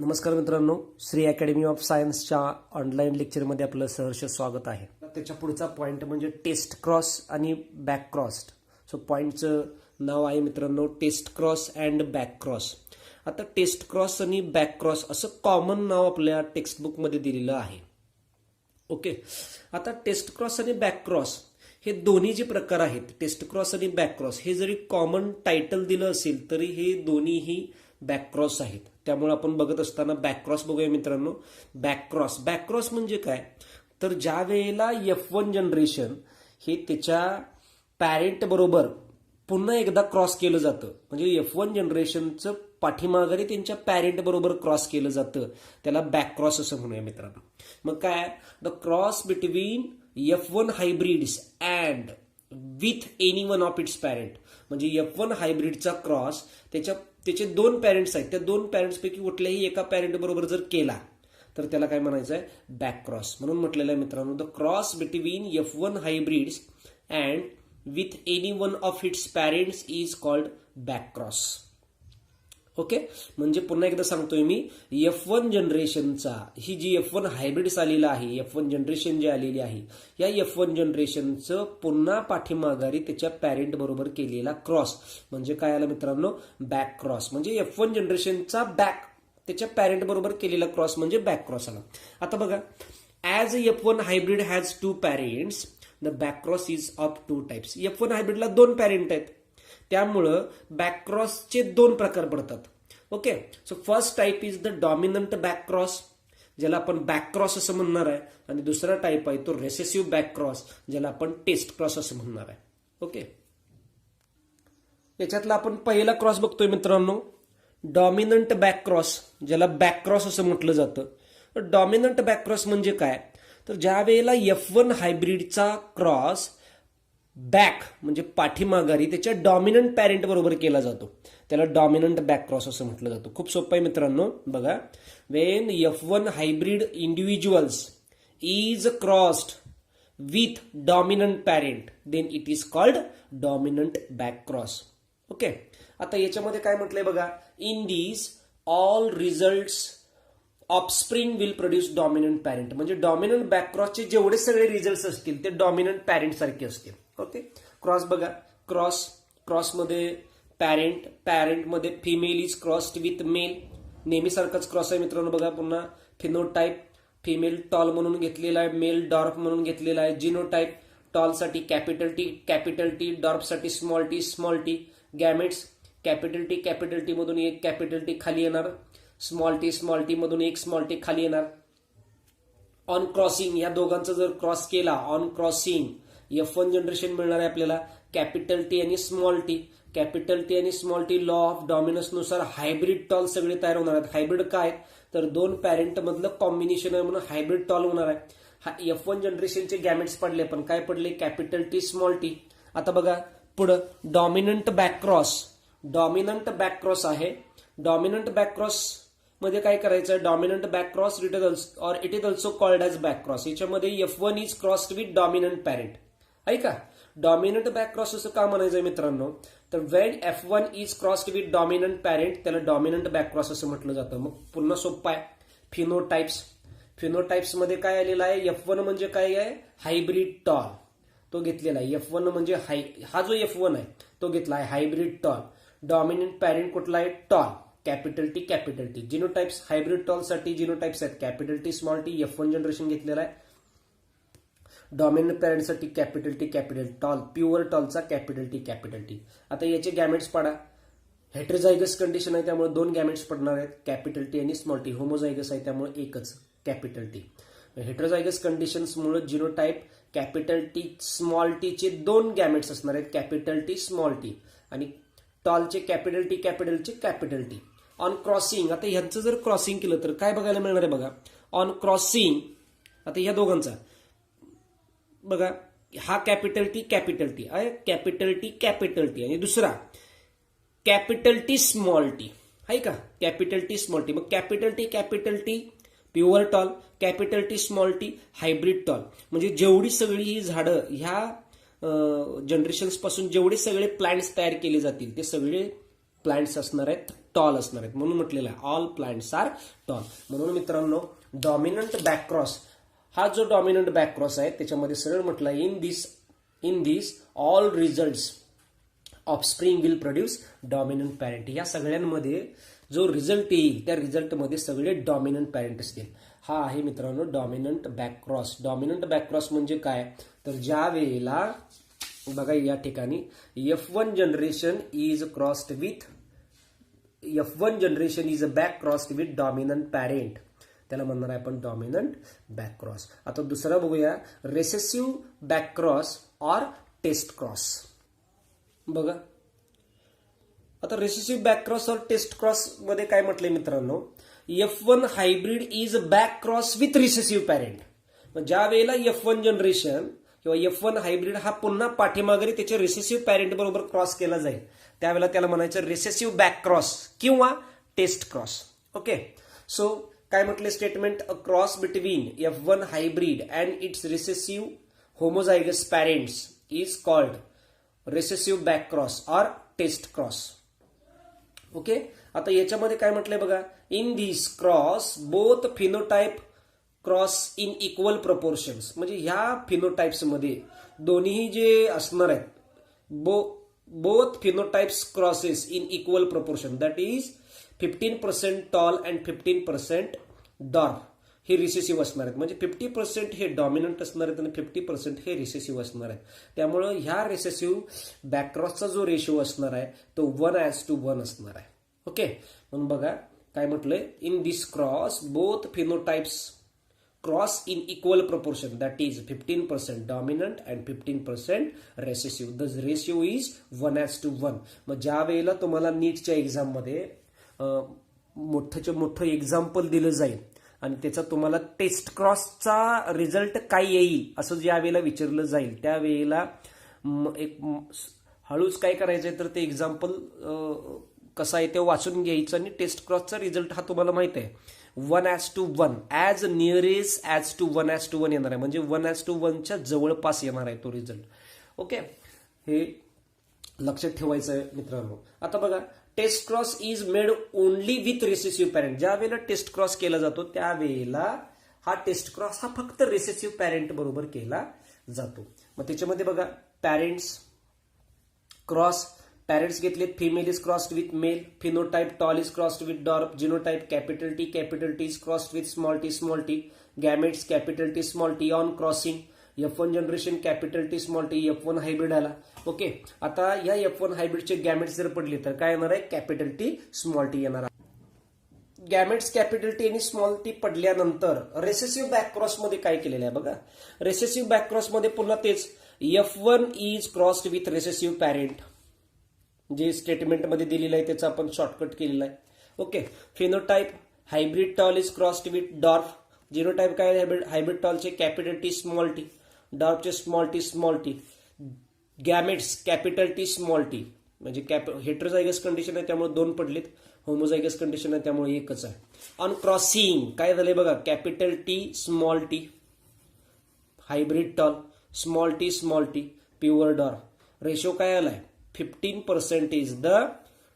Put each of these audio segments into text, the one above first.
नमस्कार मित्रांनो, Shri academy of सायन्सच्या ऑनलाईन लेक्चरमध्ये आपलं सहर्ष स्वागत आहे. त्याच्या पुढचा पॉईंट म्हणजे टेस्ट क्रॉस आणि बॅक क्रॉस. सो पॉईंटचं नाव आहे मित्रांनो test cross and back cross. आता टेस्ट क्रॉस आणि बॅक क्रॉस असं कॉमन नाव आपल्या टेक्स्टबुकमध्ये दिलेलं आहे. ओके, आता टेस्ट क्रॉस आणि बॅक क्रॉस हे दोन्ही जे प्रकार आहेत, टेस्ट क्रॉस आणि बॅक क्रॉस, हे जरी कॉमन टायटल दिलं असेल तरी हे दोन्हीही बॅक क्रॉस आहेत. त्यामुळे आपण बघत असताना बॅक क्रॉस बघूया मित्रांनो. बॅक क्रॉस म्हणजे काय, तर ज्या वेळेला F1 जनरेशन हे त्याच्या पॅरेंट बरोबर पुन्हा एकदा क्रॉस केलं जातं, म्हणजे F1 जनरेशनचं पाठीमाघारी त्यांच्या पॅरेंट बरोबर क्रॉस केलं जातं, त्याला बॅक क्रॉस असं म्हणूया मित्रांनो. मग काय, the cross between F1 hybrids and with any one of its parent. म्हणजे F1 हायब्रिडचा क्रॉस त्याचे दोन पॅरेंट्स आहेत, त्या दोन पॅरेंट्सपैकी कुठल्याही एका पॅरेंट बरोबर जर केला तर त्याला काय म्हणायचं आहे, बॅक क्रॉस. म्हणून म्हटलेलं आहे मित्रांनो, the cross between F1 hybrids and with any one of its parents is called back cross. Okay, म्हणजे पुन्हा एकदा सांगतोय मी, F1 जनरेशनचा ही जी F1 हायब्रिड्स आलेला आहे, F1 जनरेशन जे आलेली आहे, या F1 जनरेशनचं पुन्हा पाठीमाघारी त्याच्या पॅरेंट बरोबर केलेला क्रॉस म्हणजे काय आला मित्रांनो, बॅक क्रॉस. म्हणजे F1 जनरेशनचा त्याच्या पॅरेंट बरोबर केलेला क्रॉस म्हणजे बॅक क्रॉस आला. आता बघा, as F1 hybrid has two parents, the back cross is of two types. F1 हायब्रिडला दोन पॅरेंट आहेत, त्यामुळं बॅक क्रॉसचे दोन प्रकार पडतात. Okay, so first type is the dominant back cross, ज्याला आपण बॅक क्रॉस असं म्हणणार आहे, आणि दुसरा टाइप आहे तो रेसेसिव्ह बॅक क्रॉस, ज्याला आपण टेस्ट क्रॉस असं म्हणणार आहे. ओके, याच्यातला आपण पहिला क्रॉस बघतोय मित्रांनो, डॉमिनंट बॅक क्रॉस, ज्याला बॅक क्रॉस असं म्हटलं जातं. डॉमिनंट बॅक क्रॉस म्हणजे काय, तर ज्या वेळेला F1 हायब्रिडचा क्रॉस बॅक म्हणजे पाठीमाघारी त्याच्या डॉमिनंट पॅरेंट बरोबर केला जातो, त्याला डॉमिनंट बॅक क्रॉस असं म्हटलं जातं. खूप सोपं आहे मित्रांनो. बघा, when F1 hybrid individuals is crossed with dominant parent then it is called dominant back cross. Okay, आता याच्यामध्ये काय म्हटलंय बघा, in this all results offspring will produce dominant parent. म्हणजे डॉमिनंट बॅक क्रॉसचे जेवढे सगळे रिझल्ट्स असतील ते डॉमिनंट पॅरेंट सारखे असतील. ओके, क्रॉस बघा, क्रॉसमध्ये पॅरेंटमध्ये female is crossed with male, नेहमीसारखाच क्रॉस आहे मित्रांनो. बघा पुन्हा, फिनोटाइप फिमेल टॉल म्हणून घेतलेला आहे, मेल डॉर्फ म्हणून घेतलेला आहे. जिनोटाइप टॉलसाठी कॅपिटल टी, डॉर्फसाठी small T. Gametes capital T मधून एक कॅपिटल टी खाली येणार, स्मॉल टी मधून एक स्मॉल टी खाली येणार. ऑन क्रॉसिंग, या दोघांचा जर क्रॉस केला, ऑन क्रॉसिंग F1 जनरेशन मिळणार आहे आपल्याला, कॅपिटल टी आणि स्मॉल टी लॉ ऑफ डॉमिनन्सनुसार हायब्रिड टॉल सगळे तयार होणार आहेत. हायब्रिड काय, तर दोन पॅरेंट मधलं कॉम्बिनेशन आहे म्हणून हायब्रिड टॉल होणार आहे. F1 जनरेशनचे गॅमेट्स पडले, पण काय पडले, कॅपिटल टी स्मॉल टी. आता बघा पुढं, डॉमिनंट बॅक क्रॉस आहे. डॉमिनंट बॅक क्रॉस मध्ये काय करायचं, dominant back cross it is also called as back cross. याच्यामध्ये F1 is crossed with dominant parent. ऐका, डॉमिनंट बॅक क्रॉस असं का म्हणायचंय मित्रांनो, तर Wien F1 is crossed with dominant parent त्याला डॉमिनंट बॅक क्रॉस असं म्हटलं जातं. मग पुन्हा सोपं आहे, फिनोटाइप्स मध्ये काय आलेला आहे, F1 म्हणजे काय आहे, हायब्रिड टॉल, तो घेतलेला आहे. F1 म्हणजे हा जो F1 आहे तो घेतला आहे हायब्रिड टॉल. डॉमिनंट पॅरेंट कुठला आहे, tall, capital T. Genotypes hybrid टॉलसाठी जिनोटाइप्स आहेत, capital T small T. F1 generation घेतलेला आहे. डॉमिनंट पॅरेंटसाठी कॅपिटल टॉल, प्युअर टॉलचा कॅपिटल टी. आता याचे गॅमेट्स पाडा. हेटेरोझायगस कंडिशन आहे त्यामुळे दोन गॅमेट्स पडणार आहेत, कॅपिटल टी आणि स्मॉल टी. होमोझायगस आहे त्यामुळे एकच, कॅपिटल टी. हेटेरोझायगस कंडिशनमुळे जिनोटाइप कॅपिटल टी स्मॉल टीचे दोन गॅमेट्स असणार आहेत, कॅपिटल टी स्मॉल टी, आणि टॉलचे कॅपिटल टी. ऑन क्रॉसिंग, आता ह्यांचं जर क्रॉसिंग केलं तर काय बघायला मिळणार आहे बघा, ऑन क्रॉसिंग, आता ह्या दोघांचा बघा, हा कॅपिटल टी आहे, कॅपिटल टी आणि दुसरा कॅपिटल टी स्मॉल टी आहे का, कॅपिटल टी स्मॉल टी. मग capital T pure tall, capital T small T hybrid tall. म्हणजे जेवढी सगळी ही झाडं ह्या जनरेशन्स पासून जेवढे सगळे प्लांट्स तयार केले जातील ते सगळे प्लांट्स असणार आहेत टॉल असणार आहेत, म्हणून म्हटलेलं आहे ऑल प्लांट्स आर टॉल. म्हणून मित्रांनो डॉमिनंट बॅकक्रॉस, हा जो डॉमिनंट बॅकक्रॉस आहे त्याच्यामध्ये सरळ म्हटलं in this all results offspring will produce dominant parent. या सगळ्यांमध्ये जो रिझल्ट येईल त्या रिझल्टमध्ये सगळे डॉमिनंट पॅरेंट असतील. हा आहे मित्रांनो डॉमिनंट बॅकक्रॉस. डॉमिनंट बॅकक्रॉस म्हणजे काय, तर ज्या वेळेला बघा या ठिकाणी F1 generation is crossed with F1 generation is a back crossed with dominant parent, त्याला म्हणणार आहे आपण डॉमिनंट बॅकक्रॉस. आता दुसरा बघूया रेसेसिव्ह बॅकक्रॉस ऑर टेस्ट क्रॉस. बघा आता रेसेसिव्ह बॅकक्रॉस और टेस्ट क्रॉस मध्ये काय म्हटलंय मित्रांनो, F1 hybrid is back cross with recessive parent. ज्या वेळेला F1 जनरेशन किंवा F1 हायब्रिड हा पुन्हा पाठीमागे त्याच्या रिसेसिव्ह पॅरेंट बरोबर क्रॉस केला जाईल त्यावेळेला त्याला म्हणायचं रेसेसिव्ह बॅक क्रॉस किंवा टेस्ट क्रॉस. ओके, सो काय म्हटले statement, a cross between F1 hybrid and its recessive homozygous parents is called recessive back cross or test cross. Okay, आता याच्यामध्ये काय म्हटलंय बघा, in this cross both phenotype cross in equal proportions. म्हणजे ह्या phenotypes मध्ये दोन्ही जे असणार आहेत both phenotypes crosses in equal proportion, that is 15% tall and 15% dwarf हे रिसेसिव्ह असणार आहेत. म्हणजे 50% हे डॉमिनंट असणार आहेत आणि 50% हे रिसेसिव्ह असणार आहेत. त्यामुळे ह्या रिसेसिव्ह बॅकक्रॉसचा जो रेशिओ असणार आहे तो 1:1 असणार आहे. ओके, म्हणून बघा काय म्हटलंय, in this cross both phenotypes cross in equal proportion, that is 15% dominant and 15% recessive. The ratio is 1:1. मग ज्या वेळेला तुम्हाला नीटच्या एक्झाममध्ये मोठं मोठं एक्झाम्पल दिलं जाईल आणि त्याचा तुम्हाला टेस्ट क्रॉसचा रिझल्ट काय येईल असं ज्या वेळेला विचारलं जाईल त्यावेळेला एक हळूच काय करायचंय तर ते एक्झाम्पल कसं आहे ते वाचून घ्यायचं आणि टेस्ट क्रॉसचा रिझल्ट हा तुम्हाला माहित आहे 1:1 ॲज निअरेस्ट ॲज टू 1:1 येणार आहे. म्हणजे 1:1च्या जवळपास येणार आहे तो रिझल्ट. ओके, हे लक्षात ठेवायचं आहे मित्रांनो. आता बघा test cross is made only with recessive parent. ज्या वेळेला टेस्ट क्रॉस केला जातो त्यावेळेला हा टेस्ट क्रॉस हा फक्त रिसेसिव्ह पॅरेंट बरोबर केला जातो. मग त्याच्यामध्ये बघा पॅरेंट्स क्रॉस, पॅरेंट्स घेतले female is crossed with male, phenotype tall is crossed with dwarf, genotype capital T is crossed with small T, gametes capital T small T on crossing, F1 generation capital T small T, F1 hybrid आला. ओके, आता या F1 हायब्रिडचे gametes जर पडले तर काय येणार आहे, कॅपिटल टी स्मॉल टी येणार आहे. गॅमेट्स कॅपिटल टी आणि स्मॉल टी पडल्यानंतर रेसेसिव्ह बॅकक्रॉस मध्ये काय केलेलं आहे बघा, रेसेसिव्ह बॅकक्रॉस मध्ये पुन्हा तेच F1 is crossed with recessive parent, जे स्टेटमेंटमध्ये दिलेलं आहे त्याचा आपण शॉर्टकट केलेला आहे. Okay, phenotype hybrid tall is crossed with dwarf, genotype काय हायब्रिड टॉलचे कॅपिटल टी स्मॉल टी, डॉर्फचे small T, gametes capital T small T. म्हणजे हेट्रोझायगस कंडिशन आहे त्यामुळे 2 पडलेत, होमोझायगस कंडिशन आहे त्यामुळे 1च आहे. ऑन क्रॉसिंग काय झालंय बघा, capital T small T hybrid tall, small T pure dwarf. Ratio काय आलाय, 15% is the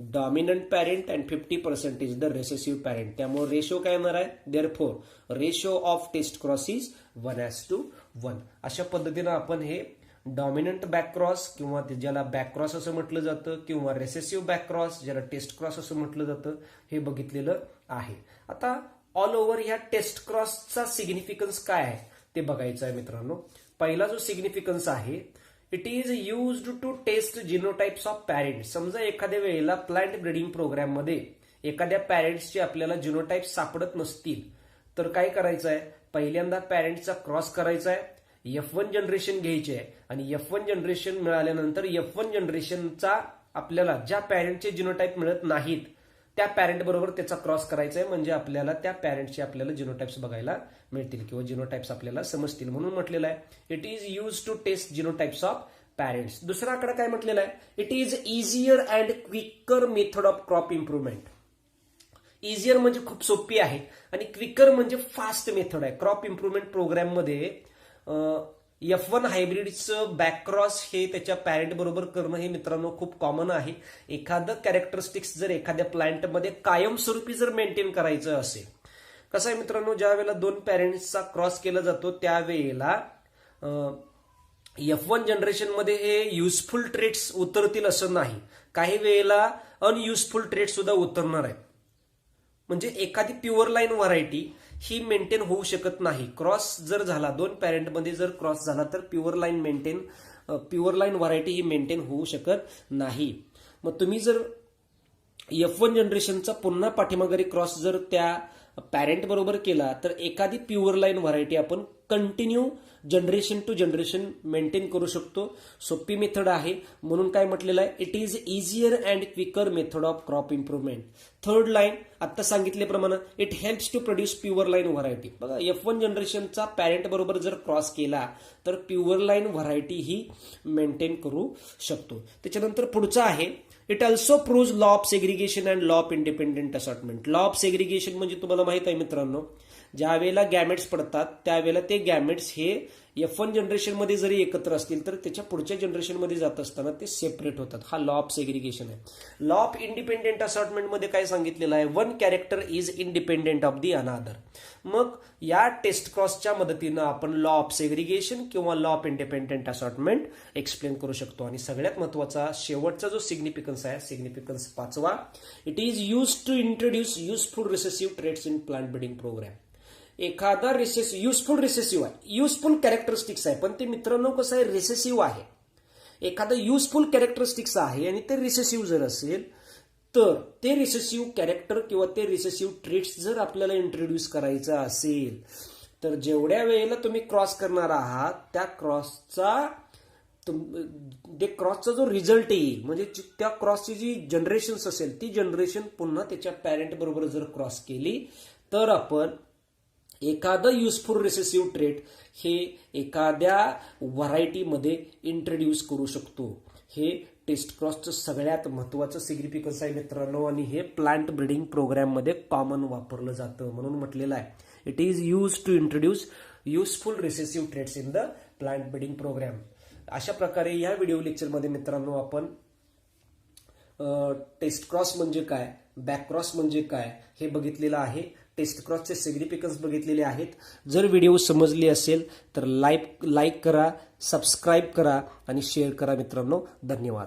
dominant parent and 50% is the recessive parent. त्यामुळे रेशो काय येणार आहे, therefore ratio of test cross is 1:1. अशा पद्धतीनं आपण हे डॉमिनंट बॅकक्रॉस किंवा ज्याला बॅकक्रॉस असं म्हटलं जातं किंवा रेसेसिव्ह बॅकक्रॉस ज्याला टेस्ट क्रॉस असं म्हटलं जातं हे बघितलेलं आहे. आता ऑल ओव्हर ह्या टेस्ट क्रॉसचा सिग्निफिकन्स काय आहे ते बघायचं आहे मित्रांनो. पहिला जो सिग्निफिकन्स आहे, it is used to test genotypes of parents. समजा एखाद्या वेळेला प्लांट ब्रीडिंग प्रोग्राम मध्ये एखाद्या पॅरेंट्सचे आपल्याला जिनोटाइप सापडत नसतील तर काय करायचं आहे, पहिल्यांदा पॅरेंट्सचा क्रॉस करायचा आहे, F1 जनरेशन घ्यायचे आहे आणि F1 जनरेशन मिळाल्यानंतर F1 जनरेशनचा आपल्याला ज्या पॅरेंटचे जिनोटाइप मिळत नाहीत त्या पॅरेंट बरोबर त्याचा क्रॉस करायचा आहे. म्हणजे आपल्याला त्या पॅरेंटचे आपल्याला जिनोटाइप्स बघायला मिळतील किंवा जिनोटाइप्स आपल्याला समजतील. म्हणून म्हटलेलं आहे it is use to test genotypes of parents. दुसरा आकडा काय म्हटलेला आहे, it is easier and quicker method of crop improvement. Easier म्हणजे खूप सोपी आहे आणि क्विकर म्हणजे फास्ट मेथड आहे. क्रॉप इम्प्रुव्हमेंट प्रोग्राम मध्ये F1 हायब्रिडचं बॅकक्रॉस हे त्याच्या पॅरेंट बरोबर करणं हे मित्रांनो खूप कॉमन आहे. एखादं कॅरेक्टरिस्टिक्स जर एखाद्या प्लांटमध्ये कायमस्वरूपी जर मेंटेन करायचं असेल, कसं आहे मित्रांनो, ज्या वेळेला दोन पॅरेंट्सचा क्रॉस केला जातो त्यावेळेला F1 जनरेशनमध्ये हे युजफुल ट्रेट्स उतरतील असं नाही, काही वेळेला अनयुजफुल ट्रेट्स सुद्धा उतरणार आहेत. म्हणजे एखादी प्युअर लाईन व्हरायटी ही मेंटेन होऊ शकत नाही. क्रॉस जर झाला, दोन पॅरेंटमध्ये जर क्रॉस झाला तर प्युअर लाईन व्हरायटी ही मेंटेन होऊ शकत नाही. मग तुम्ही जर F1 जनरेशनचा पुन्हा पाठीमागे क्रॉस जर त्या पॅरेंट बरोबर केला तर एखादी प्युअर लाईन व्हरायटी आपण continue generation to generation maintain करू शकतो. सोपी मेथड आहे, म्हणून काय म्हटलेलं आहे, it is easier and quicker method of crop improvement. Third line आता सांगितल्याप्रमाणे it helps to produce pure line variety. बघा, F1 जनरेशनचा पॅरेंट बरोबर जर क्रॉस केला तर प्युअर लाईन व्हरायटी ही मेंटेन करू शकतो. त्याच्यानंतर पुढचं आहे, it also proves law of segregation and law of independent assortment. Law of segregation म्हणजे तुम्हाला माहित आहे मित्रांनो, ज्या वेळेला गॅमेट्स पडतात त्यावेळेला ते गॅमेट्स हे F1 जनरेशनमध्ये जरी एकत्र असतील तर त्याच्या पुढच्या जनरेशनमध्ये जात असताना ते सेपरेट होतात. हा लॉ ऑफ सेग्रिगेशन आहे. लॉ ऑफ इंडिपेंडेंट असॉर्टमेंटमध्ये काय सांगितलेलं आहे, one character is independent of the another. मग या टेस्ट क्रॉसच्या मदतीनं आपण लॉ ऑफ सेग्रिगेशन किंवा law of independent assortment explain करू शकतो. आणि सगळ्यात महत्वाचा शेवटचा जो सिग्निफिकन्स आहे, सिग्निफिकन्स 5वा, it is use to introduce useful recessive traits in plant breeding program. एखादा युजफुल रिसेसिव्ह आहे, युजफुल कॅरेक्टरिस्टिक्स आहे, पण ते मित्रांनो कसं आहे, रिसेसिव्ह आहे. एखादं युजफुल कॅरेक्टरिस्टिक्स आहे आणि ते रिसेसिव्ह जर असेल तर ते रिसेसिव्ह कॅरेक्टर किंवा ते रिसेसिव्ह ट्रेट्स जर आपल्याला इंट्रोड्यूस करायचं असेल तर जेवढ्या वेळेला तुम्ही क्रॉस करणार आहात त्या क्रॉसचा जो रिझल्ट येईल, म्हणजे त्या क्रॉसची जी जनरेशन असेल ती जनरेशन पुन्हा त्याच्या पॅरेंट बरोबर जर क्रॉस केली तर आपण एखादं युजफुल रिसेसिव्ह ट्रेट हे एखाद्या व्हरायटीमध्ये इंट्रोड्यूस करू शकतो. हे टेस्ट क्रॉसचं सगळ्यात महत्वाचं सिग्निफिकन्स आहे मित्रांनो, आणि हे प्लांट ब्रीडिंग प्रोग्राममध्ये कॉमन वापरलं जातं. म्हणून म्हटलेलं आहे, it is use to introduce useful recessive traits in the plant breeding programme. अशा प्रकारे या व्हिडिओ लेक्चरमध्ये मित्रांनो आपण टेस्ट क्रॉस म्हणजे काय, बॅक क्रॉस म्हणजे काय हे बघितलेलं आहे. टेस्ट क्रॉसचे सिग्निफिकन्स बघितलेले आहेत. जर व्हिडिओ समजली असेल तर लाईक करा, सबस्क्राईब करा आणि शेअर करा मित्रांनो. धन्यवाद.